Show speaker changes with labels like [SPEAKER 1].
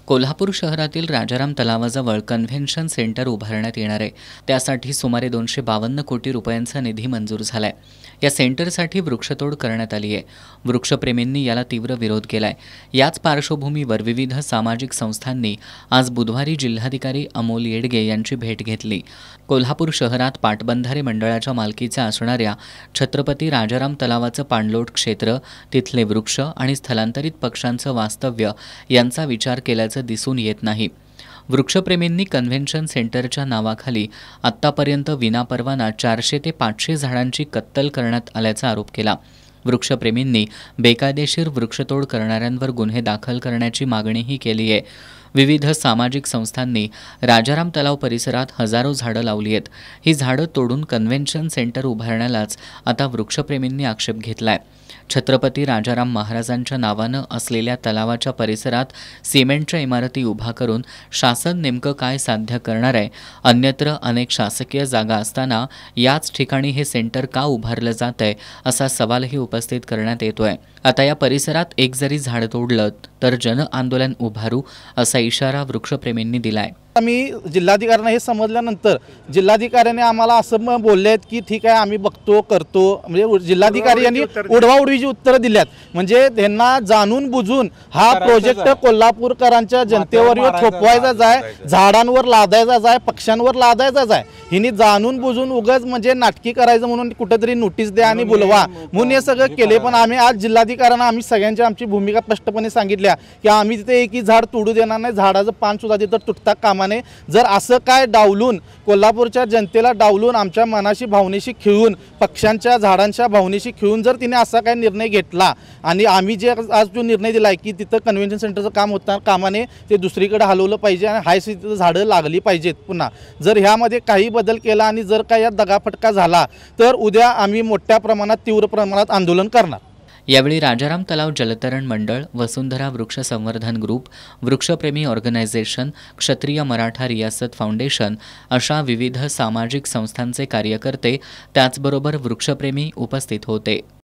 [SPEAKER 1] कोल्हापूर शहरातील Rajaram तलावाजवळ convention centre उभारण्यात येणार आहे। त्यासाठी सुमारे 252 कोटी रुपयांचा निधी मंजूर झालाय। या सेंटरसाठी वृक्षतोड करण्यात आली आहे। वृक्षप्रेमींनी याला तीव्र विरोध केलाय। याच पार्श्वभूमीवर विविध सामाजिक संस्थांनी आज बुधवारी जिल्हाधिकारी अमोल येडगे यांची भेट घेतली। कोल्हापूर शहरात पाटबंधारे मंडळाच्या मालकीच्या असणाऱ्या छत्रपती राजाराम तलावाचं पाणलोट क्षेत्र, तिथले वृक्ष आणि स्थलांतरित पक्ष्यांचं वास्तव्य यांचा विचार केल्याचं दिसून येत नाही। वृक्षप्रेमींनी कन्व्हेन्शन सेंटरच्या नावाखाली आत्तापर्यंत विनापरवाना 400 ते 500 झाडांची कत्तल करण्यात आल्याचा आरोप केला। वृक्षप्रेमींनी बेकायदेशीर वृक्षतोड करणाऱ्यांवर गुन्हे दाखल करण्याची मागणीही केली आहे। विविध सामाजिक संस्थांनी राजाराम तलाव परिसरात हजारो झाडं लावली आहेत। ही झाडं तोडून कन्व्हेन्शन सेंटर उभारण्यालाच आता वृक्षप्रेमींनी आक्षेप घेतलाय। छत्रपती राजाराम महाराजांच्या नावानं असलेल्या तलावाच्या परिसरात सिमेंटच्या इमारती उभा करून शासन नेमकं काय साध्य करणार आहे? अन्यत्र अनेक शासकीय जागा असताना याच ठिकाणी हे सेंटर का उभारलं जातंय असा सवालही उपस्थित करण्यात येतोय। आता या परिसरात एक जरी झाड तोडलं तर जन आंदोलन उभारू असा इशारा वृक्षप्रेमींनी दिलाय।
[SPEAKER 2] आम्ही जिल्हाधिकाऱ्यांना हे समजल्यानंतर जिल्हाधिकाऱ्यांनी आम्हाला असं बोललेत की ठीक आहे, आम्ही बघतो करतो। म्हणजे जिल्हाधिकारी यांनी उडवाउडवीची उत्तरं दिल्यात। म्हणजे त्यांना जाणून बुजून हा प्रोजेक्ट कोल्हापूरकरांच्या जनतेवर थोपवायचा जाय, झाडांवर लादायचा जाय, पक्ष्यांवर लादायचा जाय। हिने जाणून बुजून उगाच म्हणजे नाटकी करायचं म्हणून कुठेतरी नोटीस द्या आणि बोलवा म्हणून हे सगळं केले। पण आम्ही आज जिल्हाधिकाऱ्यांना आम्ही सगळ्यांची आमची भूमिका स्पष्टपणे सांगितल्या की आम्ही तिथे एकही झाड तोडू देणार नाही, झाडाचं पान सुद्धा तिथं तुटता कामा नये। जर असं काय डावलून कोल्हापूरच्या जनतेला डावलून आमच्या मनाशी भावनेशी खेळून पक्ष्यांच्या झाडांच्या भावनेशी खेळून जर तिने असा काय निर्णय घेतला आणि आम्ही जे आज जो निर्णय दिलाय की तिथं कन्व्हेन्शन सेंटरचं काम होता कामाने ते दुसरीकडे हलवलं पाहिजे आणि हाय तिथं झाडं लागली पाहिजेत। पुन्हा जर ह्यामध्ये काही बदल केला आणि जर काय यात दगाफटका झाला तर उद्या आम्ही मोठ्या प्रमाणात तीव्र प्रमाणात आंदोलन करणार।
[SPEAKER 1] यावेळी राजाराम तलाव जलतरण मंडळ, वसुंधरा वृक्ष संवर्धन ग्रुप, वृक्षप्रेमी ऑर्गनायझेशन, क्षत्रिय मराठा रियासत फाउंडेशन अशा विविध सामाजिक संस्थांचे कार्यकर्ते त्याचबरोबर वृक्षप्रेमी उपस्थित होते।